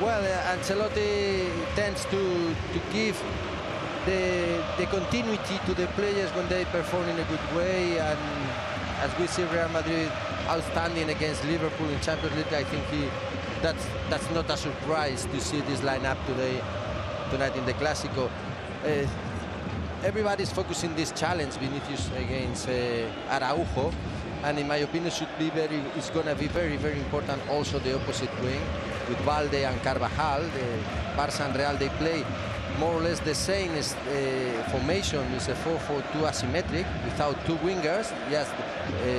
Well, Ancelotti tends to give the continuity to the players when they perform in a good way, and as we see Real Madrid outstanding against Liverpool in Champions League, I think that's not a surprise to see this lineup tonight in the Clasico. Everybody's focusing this challenge, Vinicius against Araujo, and in my opinion it's going to be very, very important also the opposite wing with Valde and Carvajal. The Barça and Real, they play more or less the same formation. It's a 4-4-2 asymmetric without two wingers. Yes,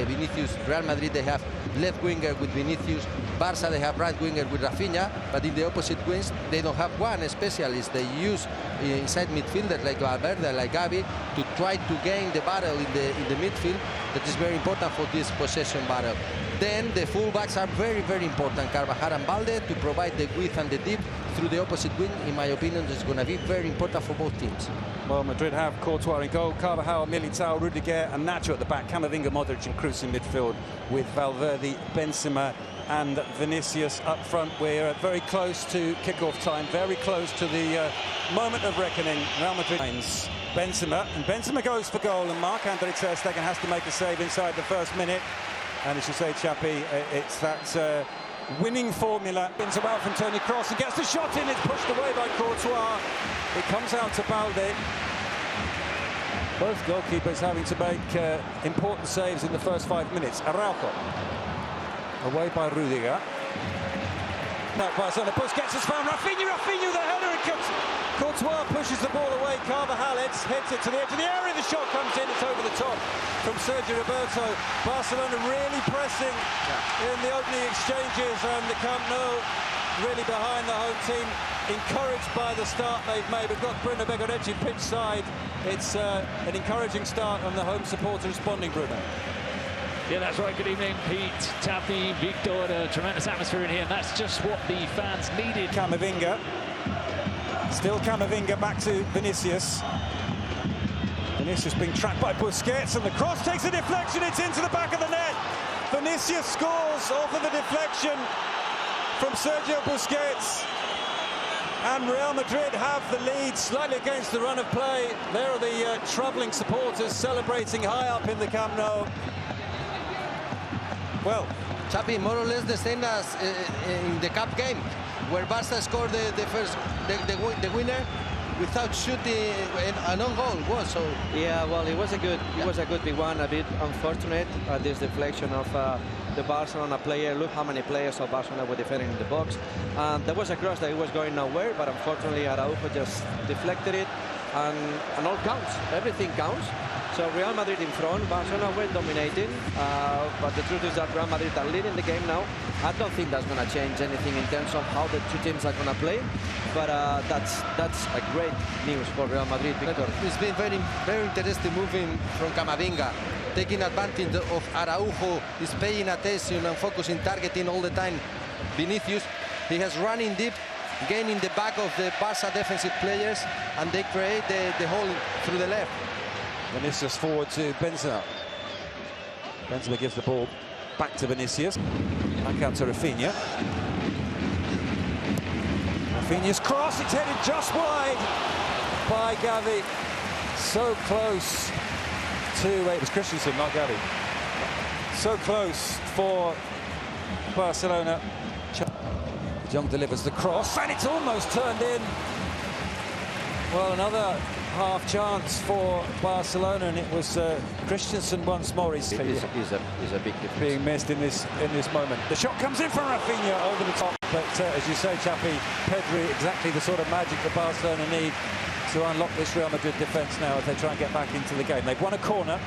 Vinicius, Real Madrid, they have left winger with Vinicius. Barça, they have right winger with Rafinha, but in the opposite wings they don't have one specialist. They use inside midfielders like Valverde, like Gavi, to try to gain the battle in the midfield. That is very important for this possession battle. Then the fullbacks are very, very important, Carvajal and Valde, to provide the width and the depth through the opposite wing. In my opinion, it's going to be very important for both teams. Well, Madrid have Courtois in goal, Carvajal, Militao, Rudiger and Nacho at the back, Camavinga, Modric and Kroos in midfield with Valverde, Benzema and Vinicius up front. We're very close to kick-off time, very close to the moment of reckoning. Real Madrid finds Benzema, and Benzema goes for goal, and Marc-Andre ter Stegen has to make a save inside the first minute. And as you say, Chappie, it's that winning formula. Into out from Toni Kroos and gets the shot in. It's pushed away by Courtois. It comes out to Balde. Both goalkeepers having to make important saves in the first 5 minutes. Araujo away by Rudiger. Now Barcelona, Busquets has found Rafinha with the header, it comes. Courtois pushes the ball away, Carvajal hits it to the edge of the area, the shot comes in, it's over the top from Sergio Roberto. Barcelona really pressing in the opening exchanges, and the Camp Nou really behind the home team, encouraged by the start they've made. We've got Bruno Begoretti pitch side. It's an encouraging start on the home supporter responding, Bruno. Yeah, that's right. Good evening, Pete, Tappy, Victor. A tremendous atmosphere in here, and that's just what the fans needed. Camavinga. Still Camavinga back to Vinicius. Vinicius being trapped by Busquets, and the cross takes a deflection. It's into the back of the net. Vinicius scores off of the deflection from Sergio Busquets. And Real Madrid have the lead slightly against the run of play. There are the troubling supporters celebrating high up in the Camp Nou. Well, Chappie, more or less the same as in the cup game, where Barca scored the winner without shooting an own goal. So yeah, well, it was a good big one. A bit unfortunate this deflection of the Barcelona player. Look how many players of Barcelona were defending in the box. There was a cross that it was going nowhere, but unfortunately Araujo just deflected it, and all counts. Everything counts. So Real Madrid in front, Barcelona were dominating, but the truth is that Real Madrid are leading the game now. I don't think that's going to change anything in terms of how the two teams are going to play, but that's a great news for Real Madrid, Victor. It's been very, very interesting moving from Camavinga, taking advantage of Araujo. He's paying attention and focusing, targeting all the time Vinicius. He has run in deep, gaining the back of the Barca defensive players, and they create the hole through the left. Vinicius forward to Benzema. Benzema gives the ball back to Vinicius. Back out to Rafinha. Rafinha's cross, it's headed just wide by Gavi. So close to, it was Christensen, not Gavi. So close for Barcelona. Jong delivers the cross, and it's almost turned in. Well, another half chance for Barcelona, and it was Christensen once more. He's a big difference. Being missed in this moment. The shot comes in from Rafinha over the top, but as you say, Chappie, Pedri, exactly the sort of magic that Barcelona need to unlock this Real Madrid defence now as they try and get back into the game. They've won a corner.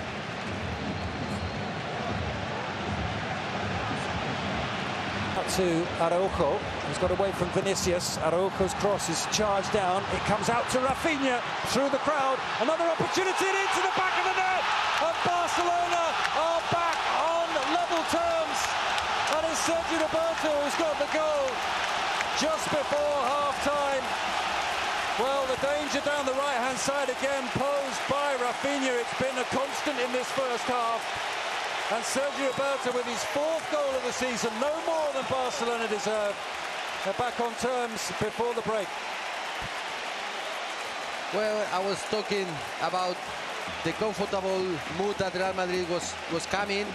To Araujo, he's got away from Vinicius. Araujo's cross is charged down. It comes out to Rafinha through the crowd. Another opportunity, and into the back of the net. And Barcelona are back on level terms. And it's Sergio Roberto who's got the goal just before half-time. Well, the danger down the right-hand side again posed by Rafinha. It's been a constant in this first half. And Sergio Barca with his 4th goal of the season, no more than Barcelona deserve. They're back on terms before the break. Well, I was talking about the comfortable mood that Real Madrid was coming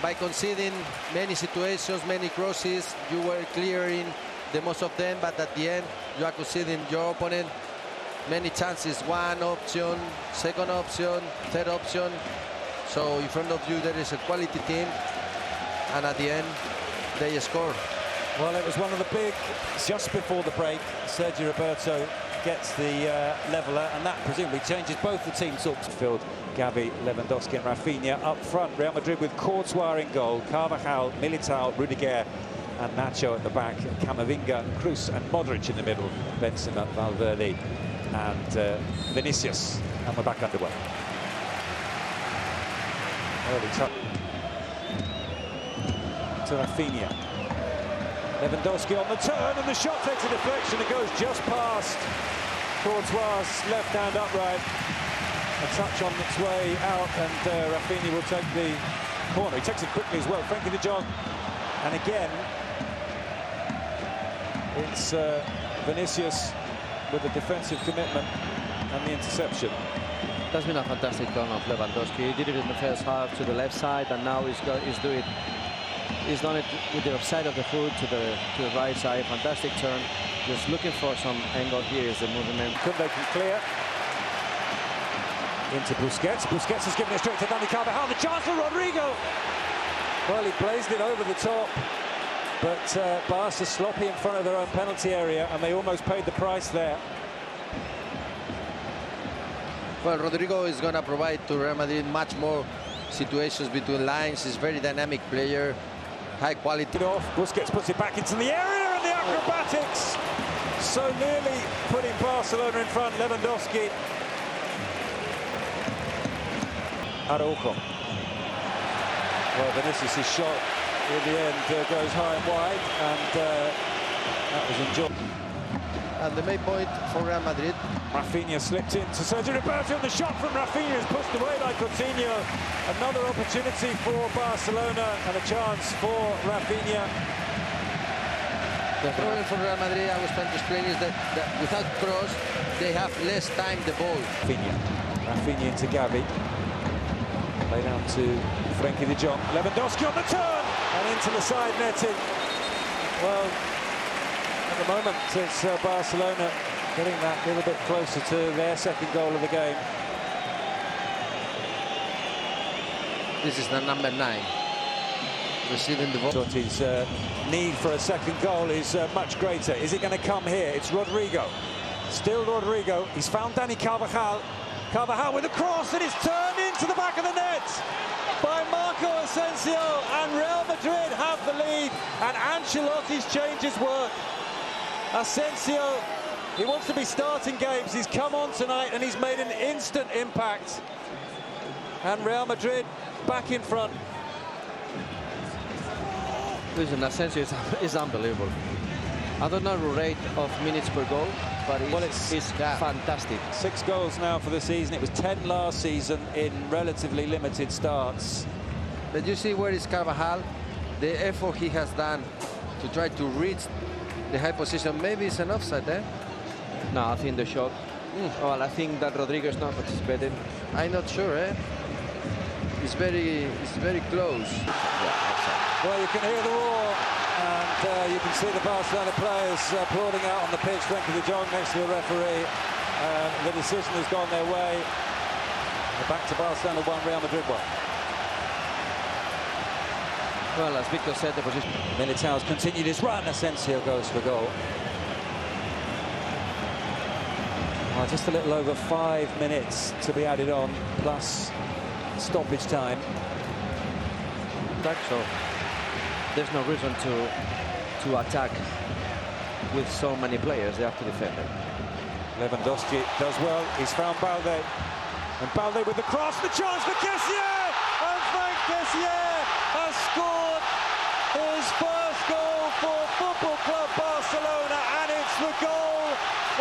by conceding many situations, many crosses. You were clearing the most of them, but at the end you are conceding your opponent many chances. One option, second option, third option. So in front of you there is a quality team, and at the end they score. Well, it was one of the big, just before the break, Sergio Roberto gets the leveller, and that presumably changes both the team talks. Filled Gavi, Lewandowski and Rafinha up front. Real Madrid with Courtois in goal, Carvajal, Militao, Rudiger and Nacho at the back, Camavinga, Kroos and Modric in the middle, Benzema, Valverde and Vinicius, and we're back underway. Early touch to Rafinha. Lewandowski on the turn, and the shot takes a deflection. It goes just past Courtois' left hand upright. A touch on its way out, and Rafinha will take the corner. He takes it quickly as well. Frenkie de Jong, and again it's Vinicius with the defensive commitment and the interception. That's been a fantastic turn of Lewandowski. He did it in the first half to the left side, and now he's done it with the offside of the foot to the right side. Fantastic turn. Just looking for some angle. Here is the movement. Kunde can clear. Into Busquets. Busquets has given it straight to Dani Carvajal. The chance for Rodrigo. Well, he blazed it over the top, but Barca sloppy in front of their own penalty area, and they almost paid the price there. Well, Rodrigo is going to provide to Real Madrid much more situations between lines. He's a very dynamic player, high quality. Off. Busquets puts it back into the area, and the acrobatics so nearly putting Barcelona in front. Lewandowski. Araujo. Well, Vinicius' shot in the end goes high and wide, and that was enjoyed. And the main point for Real Madrid. Rafinha slipped into Sergio Roberto, and the shot from Rafinha is pushed away by Coutinho. Another opportunity for Barcelona and a chance for Rafinha. The problem for Real Madrid, I was trying to explain, is that without cross, they have less time the ball. Rafinha into Gavi. Play down to Frenkie de Jong. Lewandowski on the turn and into the side netting. Well, at the moment, it's Barcelona getting that little bit closer to their second goal of the game. This is the number 9 receiving the ball. His need for a second goal is much greater. Is it going to come here? It's Rodrigo. Still Rodrigo. He's found Dani Carvajal. Carvajal with a cross, and it's turned into the back of the net by Marco Asensio, and Real Madrid have the lead, and Ancelotti's changes work. Asensio, he wants to be starting games. He's come on tonight and he's made an instant impact. And Real Madrid back in front. Listen, Asensio is unbelievable. I don't know the rate of minutes per goal, but it's fantastic. 6 goals now for the season. It was 10 last season in relatively limited starts. But you see where is Carvajal? The effort he has done to try to reach the high position. Maybe it's an offside, eh? No, I think the shot. Well, I think that Rodrigo is not participating. I'm not sure, eh? It's very close. Yeah, well, you can hear the roar, and you can see the Barcelona players applauding out on the pitch. Frenkie de Jong next to the referee. The decision has gone their way. Back to Barcelona 1, Real Madrid 1. Well, as Victor said, the position. Militao's continued his run. Asensio goes for goal. Well, just a little over 5 minutes to be added on, plus stoppage time. So there's no reason to attack with so many players. They have to defend it. Lewandowski does well. He's found Balde, and Balde with the cross. The chance for Kessié, and Frank Kessié has scored his first goal for Football Club Barcelona, and it's the goal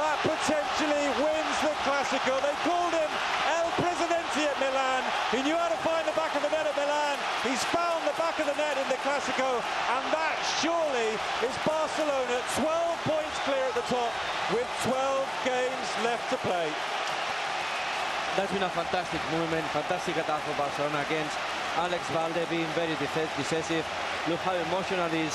that potentially wins the Clasico. They called him El Presidente Messi at Milan. He knew how to find the back of the net at Milan. He's found the back of the net in the Clasico, and that surely is Barcelona 12 points clear at the top with 12 games left to play. That's been a fantastic movement, fantastic attack for Barcelona against Alex Valde being very decisive. Look how emotional is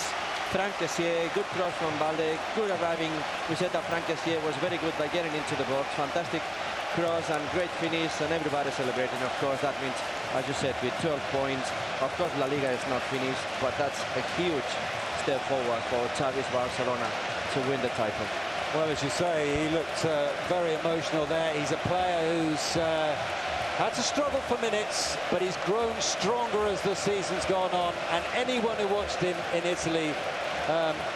Frank Kessié. Good cross from Valde, good arriving. We said that Frank Kessié was very good by getting into the box. Fantastic cross and great finish, and everybody celebrating. Of course, that means, as you said, with 12 points. Of course, La Liga is not finished, but that's a huge step forward for Xavi's Barcelona to win the title. Well, as you say, he looked very emotional there. He's a player who's had to struggle for minutes, but he's grown stronger as the season's gone on. And anyone who watched him in Italy,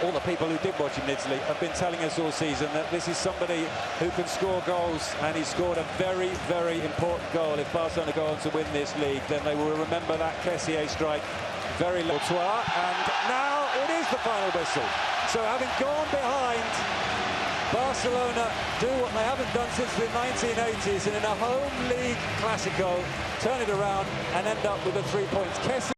all the people who did watch him in Italy, have been telling us all season that this is somebody who can score goals, and he scored a very, very important goal. If Barcelona go on to win this league, then they will remember that Kessié strike very low. And now it is the final whistle. So having gone behind, Barcelona do what they haven't done since the 1980s, and in a home league Clasico, turn it around and end up with the 3 points. Kessié